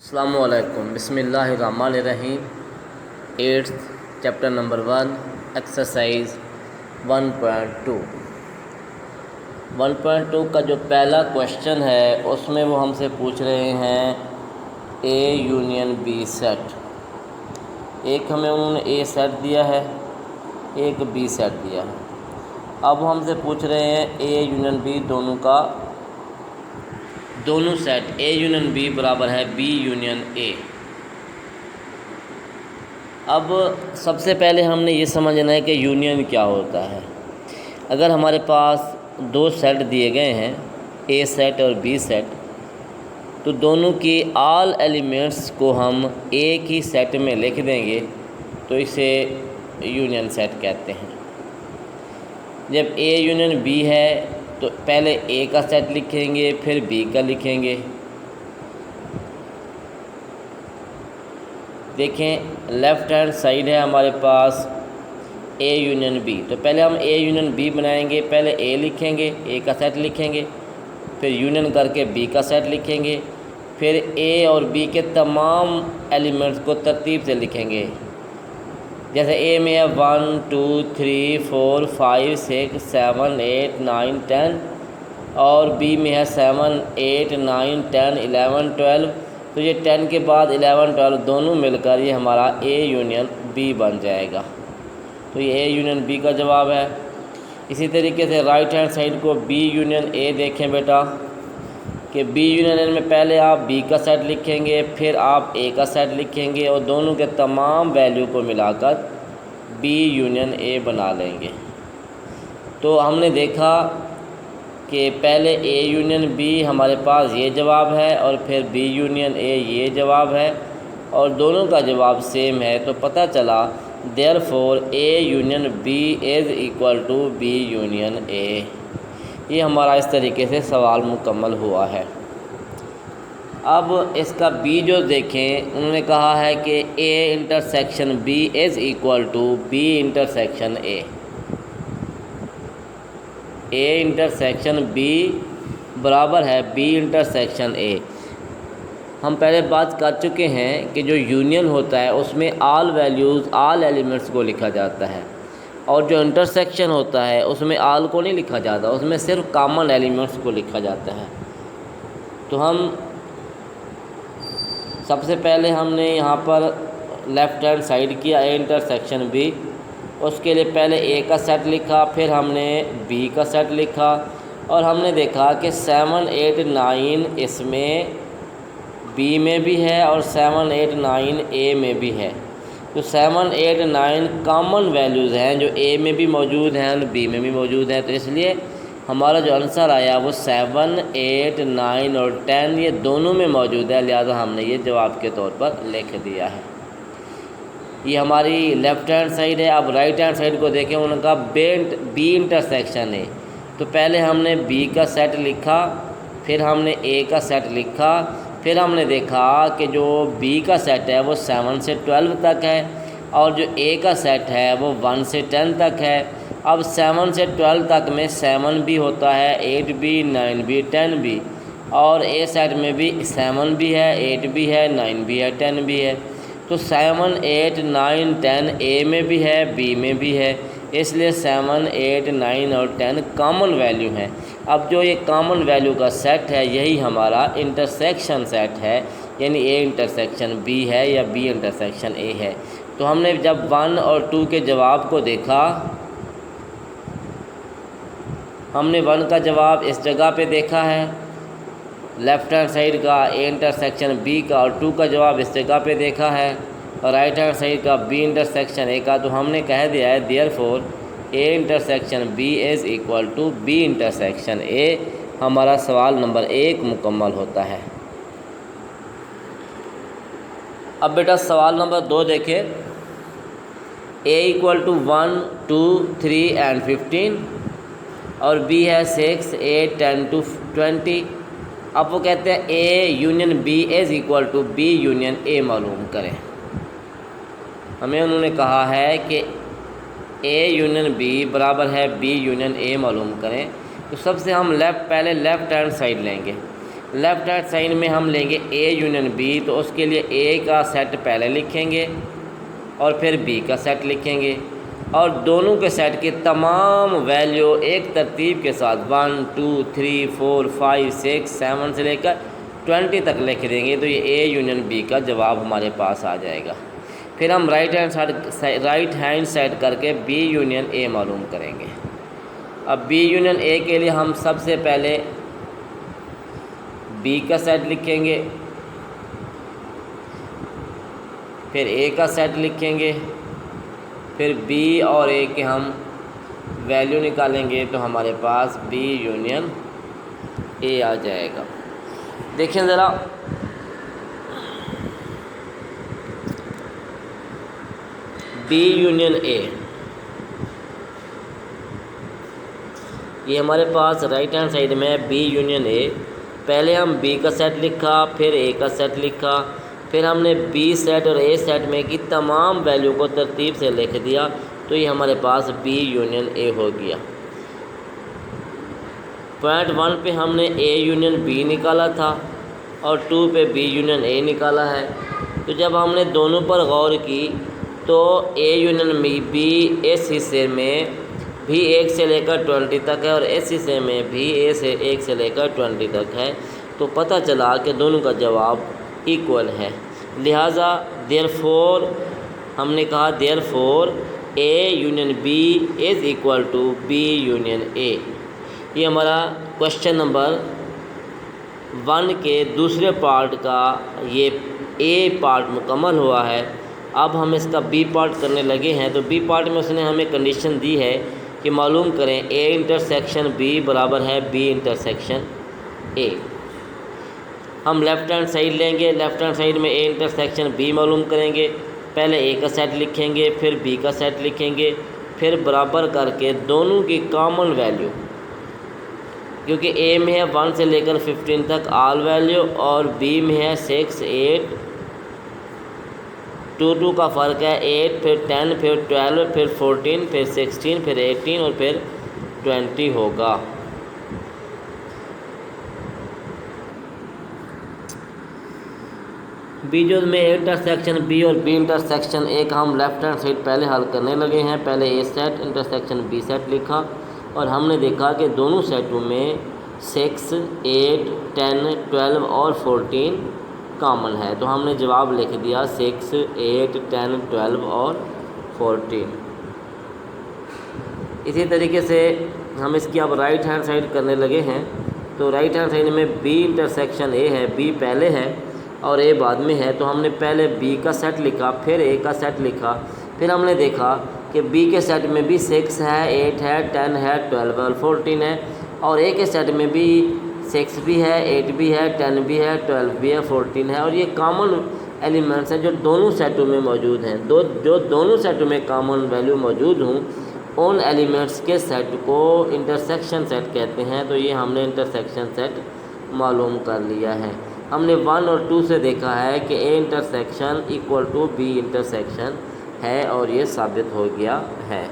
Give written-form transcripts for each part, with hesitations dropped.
अस्सलामुअलैकुम बिस्मिल्लाहिर्रहमानिर्रहीम। 8th chapter number 1 exercise 1.2 का जो पहला क्वेश्चन है उसमें वो हमसे पूछ रहे हैं ए यूनियन बी सेट। एक हमें उन्होंने ए सेट दिया है, एक बी सेट दिया है। अब हमसे पूछ रहे हैं ए यूनियन बी दोनों सेट ए यूनियन बी बराबर है बी यूनियन ए। अब सबसे पहले हमने ये समझना है कि यूनियन क्या होता है। अगर हमारे पास दो सेट दिए गए हैं ए सेट और बी सेट, तो दोनों की ऑल एलिमेंट्स को हम एक ही सेट में लिख देंगे तो इसे यूनियन सेट कहते हैं। जब ए यूनियन बी है तो पहले ए का सेट लिखेंगे फिर बी का लिखेंगे। देखें लेफ़्ट हैंड साइड है हमारे पास ए यूनियन बी, तो पहले हम ए यूनियन बी बनाएंगे। पहले ए लिखेंगे, ए का सेट लिखेंगे, फिर यूनियन करके बी का सेट लिखेंगे, फिर ए और बी के तमाम एलिमेंट्स को तरतीब से लिखेंगे। जैसे ए में है 1 2 3 4 5 6 7 8 9 10 और बी में है 7 8 9 10 11 12। तो ये 10 के बाद 11 12 दोनों मिलकर ये हमारा ए यूनियन बी बन जाएगा। तो ये ए यूनियन बी का जवाब है। इसी तरीके से राइट हैंड साइड को बी यूनियन ए देखें बेटा कि बी यूनियन ए में पहले आप बी का सेट लिखेंगे फिर आप ए का सेट लिखेंगे और दोनों के तमाम वैल्यू को मिलाकर बी यूनियन ए बना लेंगे। तो हमने देखा कि पहले ए यूनियन बी हमारे पास ये जवाब है और फिर बी यूनियन ए ये जवाब है और दोनों का जवाब सेम है। तो पता चला therefore A union B is equal to B union A. ये हमारा इस तरीके से सवाल मुकम्मल हुआ है। अब इसका बी जो देखें, उन्होंने कहा है कि A intersection B is equal to B intersection A. A intersection B बराबर है बी इंटरसेक्शन ए। हम पहले बात कर चुके हैं कि जो यूनियन होता है उसमें ऑल वैल्यूज़ ऑल एलिमेंट्स को लिखा जाता है और जो इंटरसेक्शन होता है उसमें ऑल को नहीं लिखा जाता, उसमें सिर्फ कॉमन एलिमेंट्स को लिखा जाता है। तो हम सबसे पहले हमने यहाँ पर लेफ़्ट हैंड साइड किया ए इंटरसेक्शन बी। उसके लिए पहले ए का सेट लिखा, फिर हमने बी का सेट लिखा और हमने देखा कि 7 8 9 इसमें बी में भी है और 7 8 9 ए में भी है। तो 7 8 9 कॉमन वैल्यूज़ हैं जो ए में भी मौजूद हैं और बी में भी मौजूद हैं। तो इसलिए हमारा जो आंसर आया वो 7 8 9 और 10 ये दोनों में मौजूद है, लिहाजा हमने ये जवाब के तौर पर लिख दिया है। ये हमारी लेफ़्ट हैंड साइड है। अब राइट हैंड साइड को देखें, उनका बी इंटरसेक्शन है। तो पहले हमने बी का सेट लिखा, फिर हमने ए का सेट लिखा, फिर हमने देखा कि जो बी का सेट है वो 7 से 12 तक है और जो ए का सेट है वो 1 से 10 तक है। अब 7 से 12 तक में 7 भी होता है, 8 भी, 9 भी, 10 भी और ए सेट में भी 7 भी है, 8 भी है, 9 भी है, 10 भी है। तो 7 8 9 10 ए में भी है, बी में भी है, इसलिए 7 8 9 और 10 कॉमन वैल्यू हैं। अब जो ये कॉमन वैल्यू का सेट है यही हमारा इंटरसेक्शन सेट है, यानी ए इंटरसेक्शन बी है या बी इंटरसेक्शन ए है। तो हमने जब 1 और 2 के जवाब को देखा, हमने 1 का जवाब इस जगह पे देखा है लेफ़्ट हैंड साइड का ए इंटरसेक्शन बी का और 2 का जवाब इस जगह पे देखा है और राइट हैंड साइड का बी इंटरसेक्शन ए का। तो हमने कह दिया है therefore A intersection B is equal to B intersection A. हमारा सवाल नंबर 1 मुकम्मल होता है। अब बेटा सवाल नंबर 2 देखें। ए इक्वल टू 1 2 3 एंड 15 और बी है 6 8 10 to 20। अब वो कहते हैं A union B is equal to B union A मालूम करें। हमें उन्होंने कहा है कि ए यूनियन बी बराबर है बी यूनियन ए मालूम करें। तो सबसे हम पहले लेफ़्ट हैंड साइड लेंगे। लेफ़्ट हैंड साइड में हम लेंगे ए यूनियन बी, तो उसके लिए ए का सेट पहले लिखेंगे और फिर बी का सेट लिखेंगे और दोनों के सेट की तमाम वैल्यू एक तरतीब के साथ 1 2 3 4 5 6 7 से लेकर 20 तक लिख देंगे, तो ये ए यूनियन बी का जवाब हमारे पास आ जाएगा। फिर हम राइट हैंड साइड करके बी यूनियन ए मालूम करेंगे। अब बी यूनियन ए के लिए हम सबसे पहले बी का सेट लिखेंगे, फिर ए का सेट लिखेंगे, फिर बी और ए के हम वैल्यू निकालेंगे, तो हमारे पास बी यूनियन ए आ जाएगा। देखें ज़रा, बी यूनियन ए, ये हमारे पास राइट हैंड साइड में बी यूनियन ए। पहले हम बी का सेट लिखा, फिर ए का सेट लिखा, फिर हमने बी सेट और ए सेट में की तमाम वैल्यू को तरतीब से लिख दिया, तो ये हमारे पास बी यूनियन ए हो गया। पॉइंट 1 पे हमने ए यूनियन बी निकाला था और 2 पे बी यूनियन ए निकाला है। तो जब हमने दोनों पर गौर की तो ए यूनियन बी इस हिस्से में भी 1 से लेकर 20 तक है और इस हिस्से में भी ए से 1 से लेकर 20 तक है, तो पता चला कि दोनों का जवाब इक्वल है। लिहाजा देयरफॉर हमने कहा therefore A union B is equal to B union A. ये हमारा क्वेश्चन नंबर 1 के दूसरे पार्ट का ये ए पार्ट मुकम्मल हुआ है। अब हम इसका बी पार्ट करने लगे हैं। तो बी पार्ट में उसने हमें कंडीशन दी है कि मालूम करें ए इंटरसेक्शन बी बराबर है बी इंटरसेक्शन ए। हम लेफ़्ट हैंड साइड लेंगे, लेफ़्ट हैंड साइड में ए इंटरसेक्शन बी मालूम करेंगे। पहले ए का सेट लिखेंगे, फिर बी का सेट लिखेंगे, फिर बराबर करके दोनों की कॉमन वैल्यू, क्योंकि ए में है 1 से लेकर 15 तक ऑल वैल्यू और बी में है 6 8 2 का फ़र्क है 8, फिर 10, फिर 12, फिर 14, फिर 16, फिर 18 और फिर 20 होगा। बीजों में ए इंटरसेक्शन बी और बी इंटरसेक्शन ए का हम लेफ़्ट हैंड साइड पहले हल करने लगे हैं। पहले ए सेट इंटरसेक्शन बी सेट लिखा और हमने देखा कि दोनों सेटों में 6 8 10 12 और 14 कॉमन है, तो हमने जवाब लिख दिया 6 8 10 12 और 14। इसी तरीके से हम इसकी अब राइट हैंड साइड करने लगे हैं। तो राइट हैंड साइड में बी इंटरसेक्शन ए है, बी पहले है और ए बाद में है, तो हमने पहले बी का सेट लिखा, फिर ए का सेट लिखा, फिर हमने देखा कि बी के सेट में भी 6 है 8 है 10 है 12 और 14 है और ए के सेट में भी 6 भी है 8 भी है 10 भी है 12 भी है 14 है, और ये कॉमन एलिमेंट्स हैं जो दोनों सेटों में मौजूद हैं। जो दोनों सेटों में कॉमन वैल्यू मौजूद हों उन एलिमेंट्स के सेट को इंटरसेक्शन सेट कहते हैं। तो ये हमने इंटरसेक्शन सेट मालूम कर लिया है। हमने 1 और 2 से देखा है कि A intersection equal to B intersection है और ये साबित हो गया है।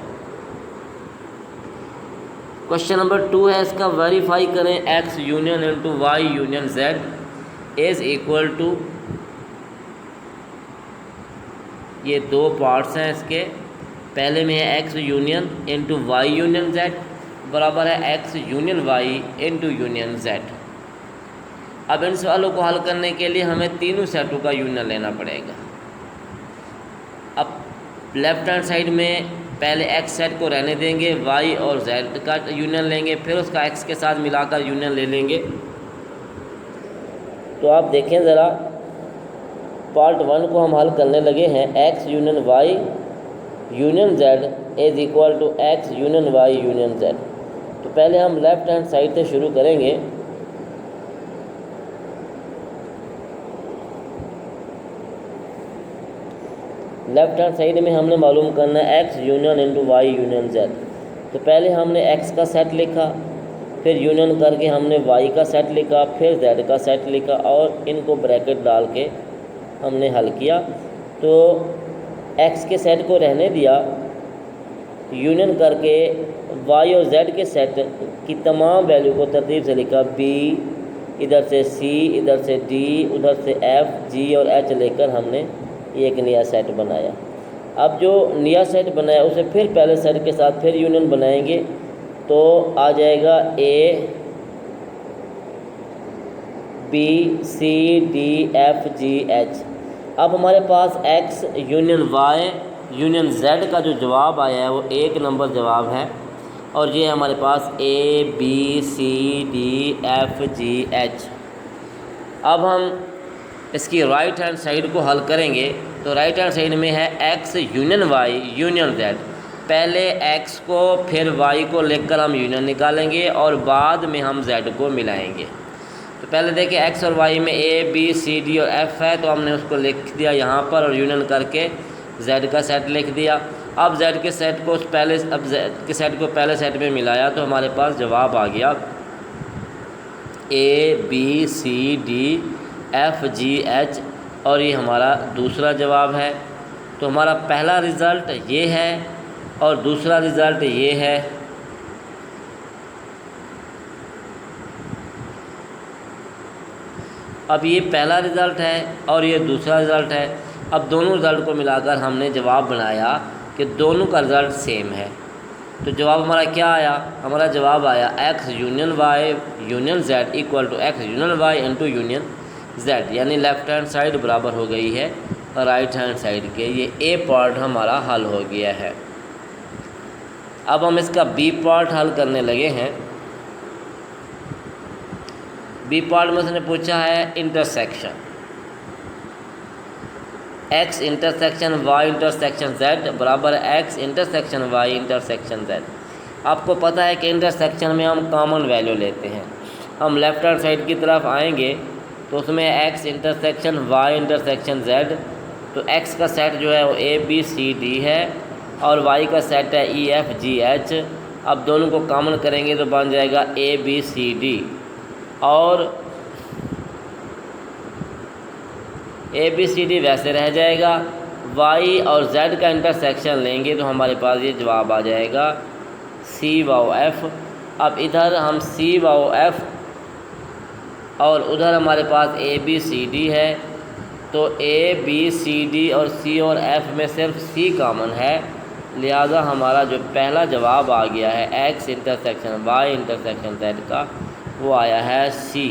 क्वेश्चन नंबर 2 है, इसका वेरीफाई करें X union into Y union Z is equal to, ये दो पार्ट्स हैं इसके। पहले में है X union into Y union Z बराबर है X union Y into union Z. अब इन सवालों को हल करने के लिए हमें तीनों सेटों का यूनियन लेना पड़ेगा। अब लेफ़्ट हैंड साइड में पहले एक्स सेट को रहने देंगे, वाई और जेड का यूनियन लेंगे, फिर उसका एक्स के साथ मिलाकर यूनियन ले लेंगे। तो आप देखें ज़रा, पार्ट 1 को हम हल करने लगे हैं। X union Y union Z is equal to X union Y union Z. तो पहले हम लेफ़्ट हैंड साइड से शुरू करेंगे। लेफ़्ट हैंड साइड में हमने मालूम करना है X union into Y union Z. तो पहले हमने एक्स का सेट लिखा, फिर यूनियन करके हमने वाई का सेट लिखा, फिर जेड का सेट लिखा और इनको ब्रैकेट डाल के हमने हल किया। तो एक्स के सेट को रहने दिया, यूनियन करके वाई और जेड के सेट की तमाम वैल्यू को तरतीब से लिखा बी इधर से सी, इधर से डी, उधर से एफ, जी और एच लेकर हमने एक नया सेट बनाया। अब जो नया सेट बनाया उसे फिर पहले सेट के साथ फिर यूनियन बनाएंगे तो आ जाएगा A B C D F G H. अब हमारे पास X union Y union Z का जो जवाब आया है वो एक नंबर जवाब है, और ये हमारे पास A B C D F G H. अब हम इसकी राइट हैंड साइड को हल करेंगे तो राइट हैंड साइड में है X union Y union Z. पहले एक्स को फिर वाई को लेकर हम यूनियन निकालेंगे और बाद में हम जेड को मिलाएंगे। तो पहले देखिए एक्स और वाई में ए बी सी डी और एफ है, तो हमने उसको लिख दिया यहाँ पर और यूनियन करके जेड का सेट लिख दिया। अब जेड के सेट को जेड के सेट को पहले सेट में मिलाया तो हमारे पास जवाब आ गया A B C D F G H, और ये हमारा दूसरा जवाब है। तो हमारा पहला रिज़ल्ट ये है और दूसरा रिज़ल्ट ये है। अब ये पहला रिज़ल्ट है और ये दूसरा रिज़ल्ट है। अब दोनों रिज़ल्ट को मिलाकर हमने जवाब बनाया कि दोनों का रिज़ल्ट सेम है। तो जवाब हमारा क्या आया? हमारा जवाब आया X union Y union Z equal to X union Y into union Z, यानी लेफ़्ट हैंड साइड बराबर हो गई है राइट हैंड साइड के। ये ए पार्ट हमारा हल हो गया है। अब हम इसका बी पार्ट हल करने लगे हैं। बी पार्ट में उसने पूछा है intersection X intersection Y intersection Z बराबर X intersection Y intersection Z. आपको पता है कि इंटरसेक्शन में हम कॉमन वैल्यू लेते हैं। हम लेफ्ट हैंड साइड की तरफ आएंगे तो उसमें X intersection Y intersection Z, तो एक्स का सेट जो है वो ए बी सी डी है और वाई का सेट है ई एफ जी एच। अब दोनों को कॉमन करेंगे तो बन जाएगा ए बी सी डी, और ए बी सी डी वैसे रह जाएगा। वाई और जेड का इंटरसेक्शन लेंगे तो हमारे पास ये जवाब आ जाएगा सी वाओ एफ। अब इधर हम सी वाओ एफ और उधर हमारे पास ए बी सी डी है, तो ए बी सी डी और सी और एफ में सिर्फ सी कॉमन है, लिहाजा हमारा जो पहला जवाब आ गया है X intersection Y intersection Z का वो आया है सी,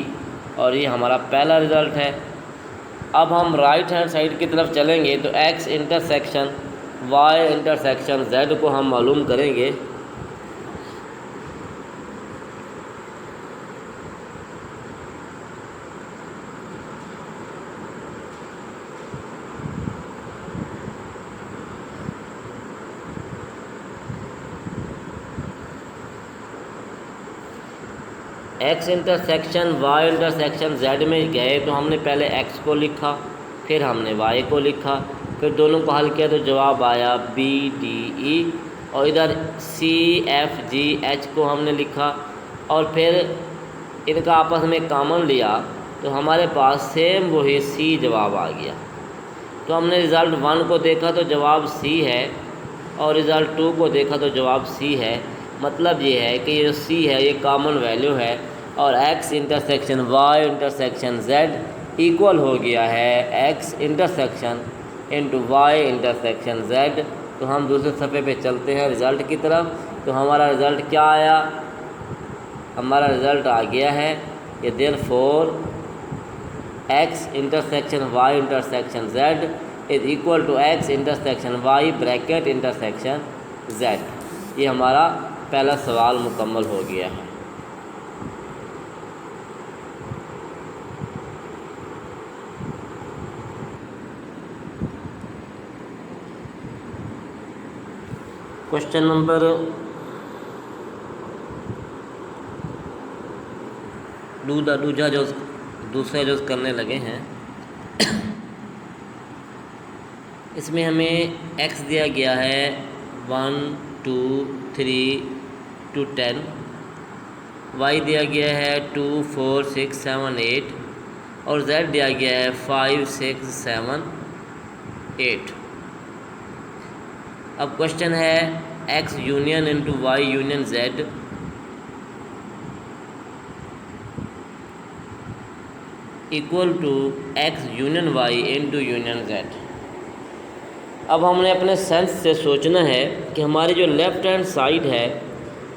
और ये हमारा पहला रिज़ल्ट है। अब हम राइट हैंड साइड की तरफ चलेंगे तो X intersection Y intersection Z को हम मालूम करेंगे। X intersection Y intersection Z में गए तो हमने पहले एक्स को लिखा, फिर हमने वाई को लिखा, फिर दोनों को हल किया तो जवाब आया बी डी ई, और इधर सी एफ जी एच को हमने लिखा और फिर इनका आपस में कॉमन लिया तो हमारे पास सेम वही सी जवाब आ गया। तो हमने रिज़ल्ट 1 को देखा तो जवाब सी है और रिज़ल्ट 2 को देखा तो जवाब सी है। मतलब ये है कि ये सी है ये कॉमन वैल्यू है और X intersection Y intersection Z equal हो गया है X intersection into Y intersection Z. तो हम दूसरे सफ़े पे चलते हैं रिज़ल्ट की तरफ। तो हमारा रिज़ल्ट क्या आया? हमारा रिज़ल्ट आ गया है ये therefore X intersection Y intersection Z is equal to X intersection Y bracket intersection Z. ये हमारा पहला सवाल मुकम्मल हो गया है। क्वेश्चन नंबर दूसरा जो करने लगे हैं इसमें हमें x दिया गया है 1 2 3 to 10, y दिया गया है 2 4 6 7 8 और z दिया गया है 5 6 7 8। अब क्वेश्चन है x union into Y union z। Equal to X union Y into union Z. अब हमने अपने सेंस से सोचना है कि हमारी जो लेफ़्ट हैंड साइड है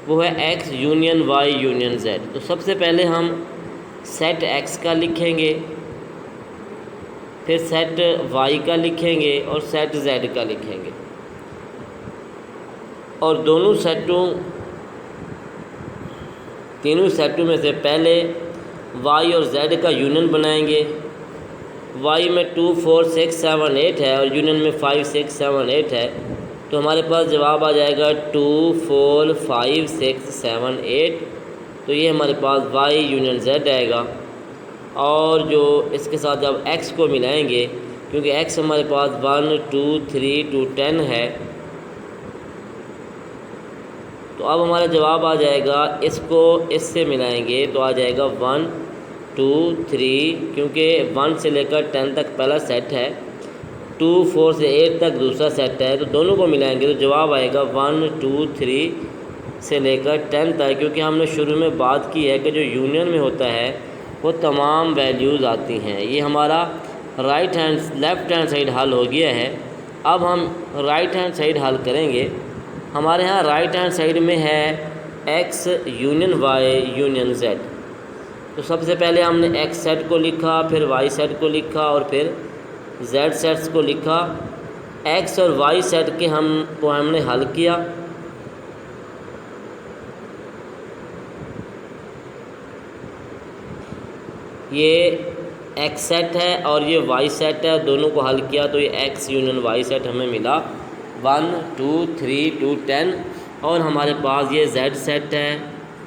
वो है X union Y union Z. तो सबसे पहले हम सेट एक्स का लिखेंगे, फिर सेट वाई का लिखेंगे और सेट जेड का लिखेंगे, और तीनों सेटों में से पहले वाई और जेड का यूनियन बनाएंगे। वाई में 2 4 6 7 8 है और यूनियन में 5 6 7 8 है, तो हमारे पास जवाब आ जाएगा 2 4 5 6 7 8। तो ये हमारे पास वाई यूनियन जेड आएगा। और जो इसके साथ जब एक्स को मिलाएंगे, क्योंकि एक्स हमारे पास 1 2 3 2 10 है, तो अब हमारा जवाब आ जाएगा, इसको इससे मिलाएंगे तो आ जाएगा 1 2 3, क्योंकि 1 से लेकर 10 तक पहला सेट है, 2 4 से 8 तक दूसरा सेट है, तो दोनों को मिलाएंगे तो जवाब आएगा 1 2 3 से लेकर 10 तक। क्योंकि हमने शुरू में बात की है कि जो यूनियन में होता है वो तमाम वैल्यूज़ आती हैं। ये हमारा लेफ़्ट हैंड साइड हल हो गया है। अब हम राइट हैंड साइड हल करेंगे। हमारे यहाँ राइट हैंड साइड में है X union Y union Z. तो सबसे पहले हमने एक्स सेट को लिखा, फिर वाई सेट को लिखा और फिर जेड सेट्स को लिखा। एक्स और वाई सेट के हमने हल किया। ये एक्स सेट है और ये वाई सेट है, दोनों को हल किया तो ये एक्स यूनियन वाई सेट हमें मिला 1 2 3 2 10। और हमारे पास ये जेड सेट है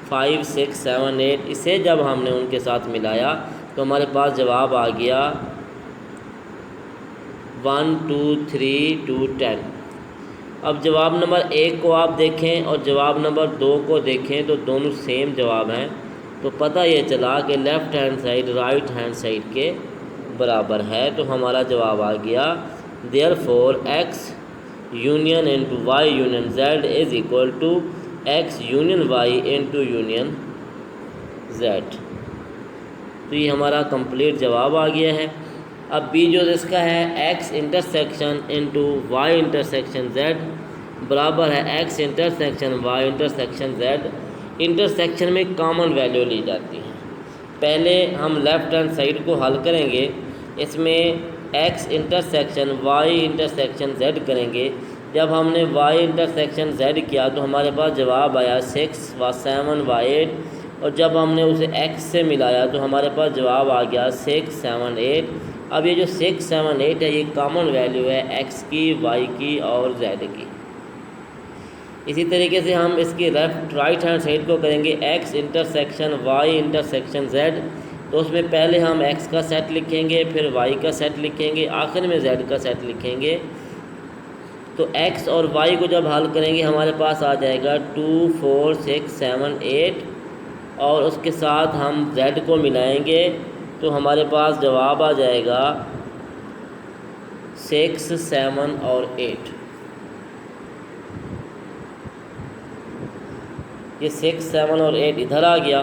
5 6 7 8। इसे जब हमने उनके साथ मिलाया तो हमारे पास जवाब आ गया 1 2 3 2 10। अब जवाब नंबर 1 को आप देखें और जवाब नंबर 2 को देखें तो दोनों सेम जवाब हैं। तो पता ये चला कि left hand side right hand side के बराबर है। तो हमारा जवाब आ गया therefore X union into Y union Z is equal to X union Y into union Z. तो ये हमारा कंप्लीट जवाब आ गया है। अब बी जो इसका है X intersection into Y intersection Z बराबर है X intersection Y intersection Z. Intersection में कॉमन वैल्यू ली जाती है। पहले हम लेफ़्ट हैंड साइड को हल करेंगे। इसमें X intersection Y intersection Z करेंगे। जब हमने वाई इंटरसेक्शन जेड किया तो हमारे पास जवाब आया 6 व 7 व 8, और जब हमने उसे एक्स से मिलाया तो हमारे पास जवाब आ गया 6 7 8। अब ये जो 6 7 8 है ये कॉमन वैल्यू है एक्स की, वाई की और जेड की। इसी तरीके से हम इसकी राइट हैंड साइड को करेंगे X intersection Y intersection Z. तो उसमें पहले हम एक्स का सेट लिखेंगे, फिर वाई का सेट लिखेंगे, आखिर में जेड का सेट लिखेंगे। तो एक्स और वाई को जब हल करेंगे हमारे पास आ जाएगा 2 4 6 7 8, और उसके साथ हम जेड को मिलाएंगे तो हमारे पास जवाब आ जाएगा 6 7 और 8। ये 6 7 और 8 इधर आ गया।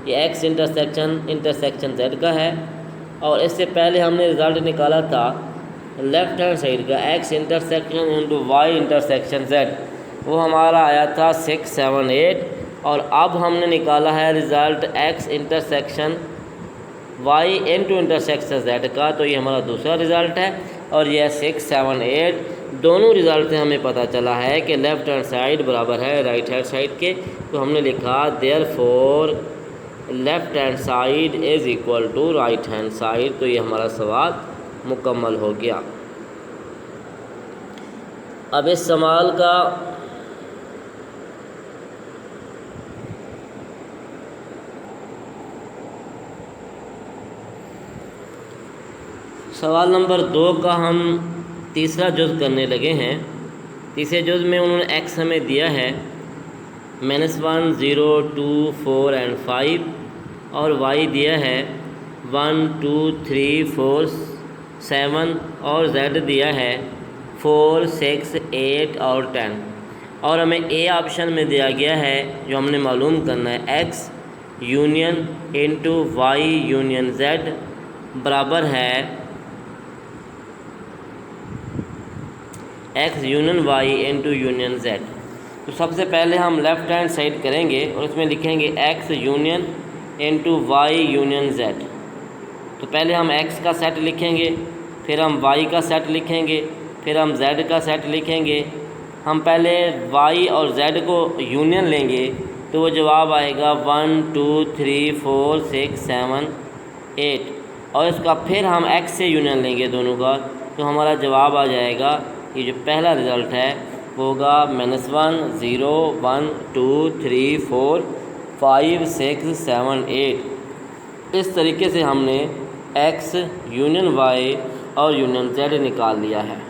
ये एक्स इंटरसेक्शन जेड का है। और इससे पहले हमने रिज़ल्ट निकाला था लेफ़्ट हैंड साइड का X intersection into Y intersection Z, वो हमारा आया था 6 7 8। और अब हमने निकाला है result X intersection Y into intersection Z का, तो ये हमारा दूसरा रिज़ल्ट है। और यह 6 7 8 दोनों रिज़ल्ट से हमें पता चला है कि लेफ़्ट हैंड साइड बराबर है राइट हैंड साइड के। तो हमने लिखा therefore left hand side is equal to right hand side. तो ये हमारा सवाल मुकम्मल हो गया। अब इस सवाल का सवाल नंबर 2 का हम तीसरा जुज़ करने लगे हैं। तीसरे जुज़ में उन्होंने एक्स हमें दिया है -1 0 2 4 एंड 5, और वाई दिया है 1 2 3 4 7, और जेड दिया है 4 6 8 और 10। और हमें ए ऑप्शन में दिया गया है जो हमने मालूम करना है X union into Y union Z बराबर है X union Y into union Z. तो सबसे पहले हम लेफ़्ट हैंड साइड करेंगे और उसमें लिखेंगे X union into Y union Z. तो पहले हम एक्स का सेट लिखेंगे, फिर हम वाई का सेट लिखेंगे, फिर हम जेड का सेट लिखेंगे। हम पहले वाई और जेड को यूनियन लेंगे तो वो जवाब आएगा 1 2 3 4 6 7 8, और इसका फिर हम एक्स से यूनियन लेंगे दोनों का, तो हमारा जवाब आ जाएगा, ये जो पहला रिज़ल्ट है वो होगा -1 0 1 2 3 4 5 6 7 8। इस तरीके से हमने एक्स यूनियन वाई और यूनियन जेड निकाल लिया है।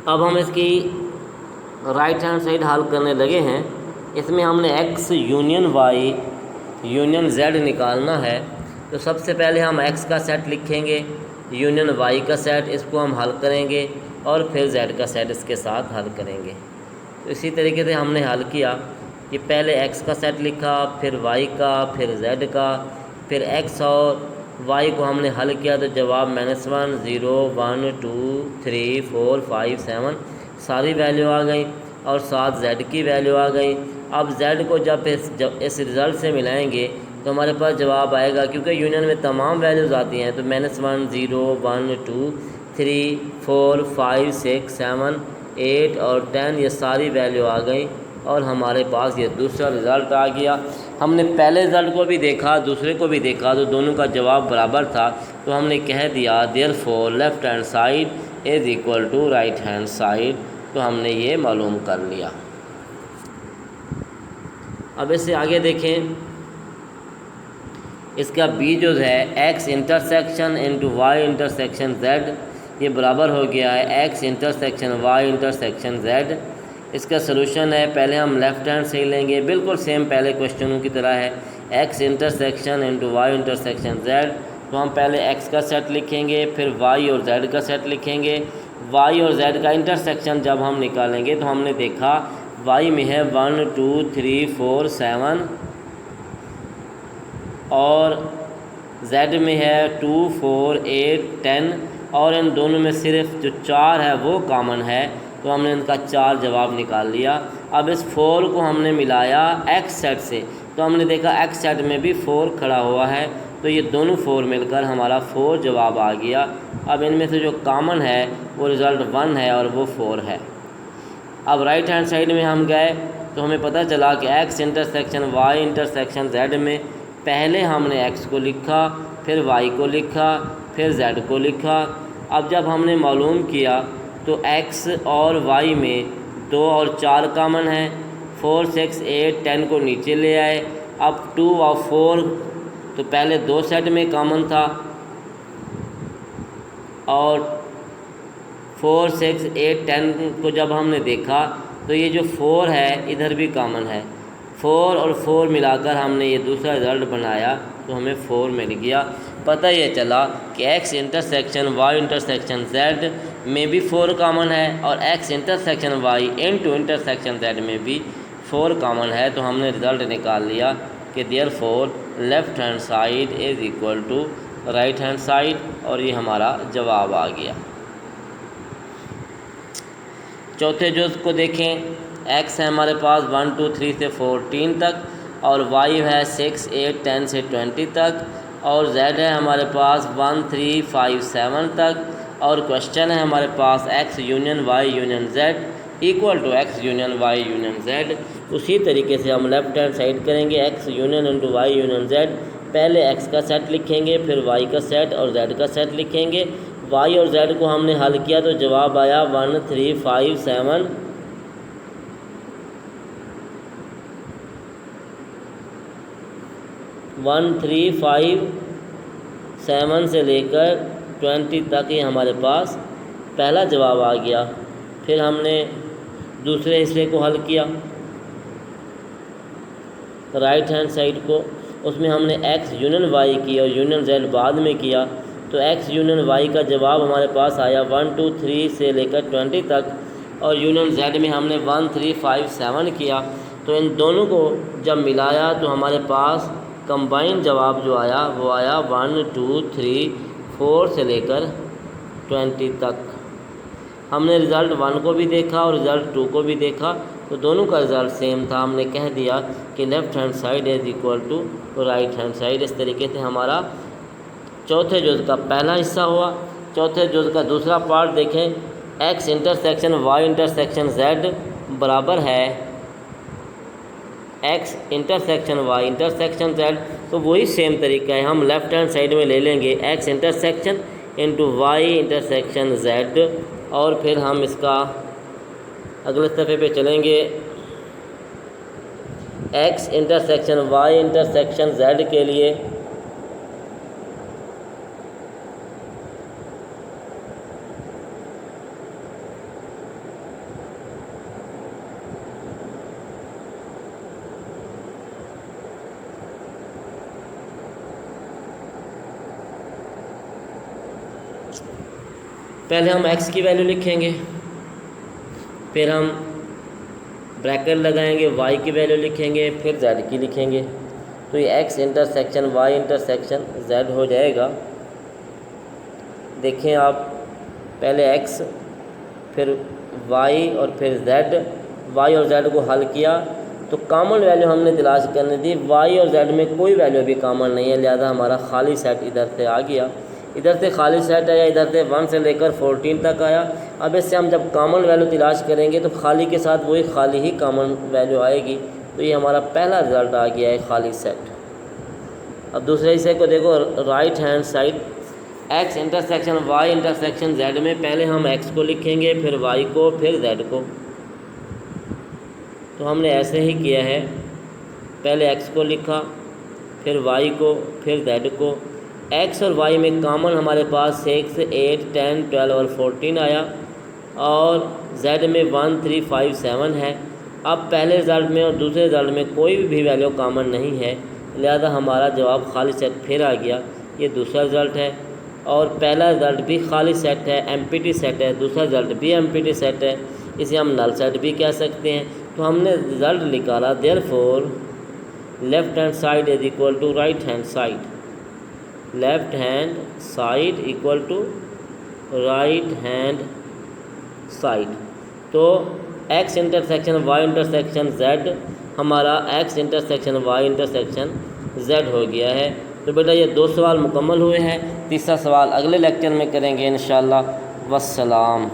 अब हम इसकी राइट हैंड साइड हल करने लगे हैं। इसमें हमने X union Y union Z निकालना है। तो सबसे पहले हम एक्स का सेट लिखेंगे, यूनियन वाई का सेट, इसको हम हल करेंगे और फिर जेड का सेट इसके साथ हल करेंगे। तो इसी तरीके से हमने हल किया कि पहले एक्स का सेट लिखा, फिर वाई का, फिर जेड का, फिर एक्स और वाई को हमने हल किया तो जवाब -1 0 1 2 3 4 5 7 सारी वैल्यू आ गई और साथ जेड की वैल्यू आ गई। अब जेड को जब इस रिज़ल्ट से मिलाएंगे तो हमारे पास जवाब आएगा, क्योंकि यूनियन में तमाम वैल्यूज़ आती हैं, तो -1 0 1 2 3 4 5 6 7 8 और 10 ये सारी वैल्यू आ गई और हमारे पास ये दूसरा रिज़ल्ट आ गया। हमने पहले रिज़ल्ट को भी देखा, दूसरे को भी देखा, तो दोनों का जवाब बराबर था, तो हमने कह दिया therefore left hand side is equal to right hand side. तो हमने ये मालूम कर लिया। अब इससे आगे देखें, इसका बी जो है X intersection into Y intersection Z, ये बराबर हो गया है X intersection Y intersection Z. इसका सलूशन है, पहले हम लेफ़्ट हैंड से लेंगे, बिल्कुल सेम पहले क्वेश्चनों की तरह है, X intersection into Y intersection Z. तो हम पहले एक्स का सेट लिखेंगे, फिर वाई और जेड का सेट लिखेंगे। वाई और जेड का इंटरसेक्शन जब हम निकालेंगे तो हमने देखा वाई में है 1 2 3 4 7 और जेड में है 2 4 8 10, और इन दोनों में सिर्फ जो 4 है वो कॉमन है, तो हमने इनका 4 जवाब निकाल लिया। अब इस 4 को हमने मिलाया एक्स सेट से, तो हमने देखा एक्स सेट में भी 4 खड़ा हुआ है, तो ये दोनों 4 मिलकर हमारा 4 जवाब आ गया। अब इनमें से जो कॉमन है वो रिज़ल्ट 1 है और वो 4 है। अब राइट हैंड साइड में हम गए तो हमें पता चला कि X intersection Y intersection Z में पहले हमने एक्स को लिखा, फिर वाई को लिखा, फिर जेड को लिखा। अब जब हमने मालूम किया तो एक्स और वाई में 2 और 4 कॉमन है, 4 6 8 10 को नीचे ले आए। अब 2 और 4 तो पहले 2 सेट में कॉमन था और 4 6 8 10 को जब हमने देखा तो ये जो 4 है इधर भी कॉमन है, 4 और 4 मिलाकर हमने ये दूसरा रिज़ल्ट बनाया तो हमें 4 मिल गया। पता ये चला कि X intersection Y intersection Z में भी 4 कॉमन है और X intersection Y into intersection Z में भी 4 कॉमन है। तो हमने रिज़ल्ट निकाल लिया कि therefore left hand side is equal to right hand side, और ये हमारा जवाब आ गया। चौथे जुज़ को देखें, एक्स है हमारे पास 1 2 3 से 14 तक और वाई है 6 8 10 से 20 तक, और जेड है हमारे पास 1 3 5 7 तक, और क्वेश्चन है हमारे पास X union Y union Z equal to X union Y union Z. उसी तरीके से हम लेफ़्ट हैंड साइड करेंगे, X union into Y union Z. पहले एक्स का सेट लिखेंगे, फिर वाई का सेट और जेड का सेट लिखेंगे। वाई और जेड को हमने हल किया तो जवाब आया 1 3 5 7 1 3 5 7 से लेकर 20 तक ही हमारे पास पहला जवाब आ गया। फिर हमने दूसरे हिस्से को हल किया राइट हैंड साइड को, उसमें हमने एक्स यूनियन वाई की और यूनियन जेड बाद में किया। तो x यूनियन y का जवाब हमारे पास आया 1 2 3 से लेकर 20 तक, और यूनियन z में हमने 1 3 5 7 किया। तो इन दोनों को जब मिलाया तो हमारे पास कंबाइन जवाब जो आया वो आया 1 2 3 4 से लेकर 20 तक। हमने रिज़ल्ट 1 को भी देखा और रिज़ल्ट 2 को भी देखा, तो दोनों का रिज़ल्ट सेम था। हमने कह दिया कि left hand side is equal to right hand side. इस तरीके से हमारा चौथे जुज़ का पहला हिस्सा हुआ। चौथे जुज़ का दूसरा पार्ट देखें, x intersection y intersection z बराबर है x intersection y intersection z। तो वही सेम तरीका है, हम लेफ़्ट हैंड साइड में ले लेंगे x intersection into y intersection z, और फिर हम इसका अगले सफ़े पे चलेंगे। x intersection y intersection z के लिए पहले हम x की वैल्यू लिखेंगे, फिर हम ब्रैकेट लगाएंगे, y की वैल्यू लिखेंगे, फिर z की लिखेंगे। तो ये x intersection y intersection z हो जाएगा। देखें आप, पहले x फिर y और फिर z, y और z को हल किया तो कॉमन वैल्यू हमने तलाश करनी थी। y और z में कोई वैल्यू भी कॉमन नहीं है, लिहाजा हमारा खाली सेट इधर से आ गया। इधर से खाली सेट आया, इधर से 1 से लेकर 14 तक आया। अब इससे हम जब कॉमन वैल्यू तलाश करेंगे तो खाली के साथ वही खाली ही कॉमन वैल्यू आएगी। तो ये हमारा पहला रिज़ल्ट आ गया है, खाली सेट। अब दूसरे हिस्से को देखो, right hand side x intersection y intersection z में पहले हम x को लिखेंगे, फिर y को, फिर z को। तो हमने ऐसे ही किया है, पहले x को लिखा, फिर y को, फिर z को। x और y में कॉमन हमारे पास 6 8 10 12 और 14 आया, और z में 1 3 5 7 है। अब पहले रिज़ल्ट में और दूसरे रिज़ल्ट में कोई भी वैल्यू कॉमन नहीं है, लिहाजा हमारा जवाब खाली सेट फिर आ गया। ये दूसरा रिज़ल्ट है, और पहला रिज़ल्ट भी खाली सेट है, एम्प्टी सेट है। दूसरा रिज़ल्ट भी एम्प्टी सेट है, इसे हम नल सेट भी कह सकते हैं। तो हमने रिज़ल्ट निकाला, therefore left hand side is equal to right hand side, left hand side equal to right hand side. तो x intersection y intersection z हमारा x intersection y intersection z हो गया है। तो बेटा ये 2 सवाल मुकम्मल हुए हैं, तीसरा सवाल अगले लेक्चर में करेंगे इंशाअल्लाह। वस्सलाम।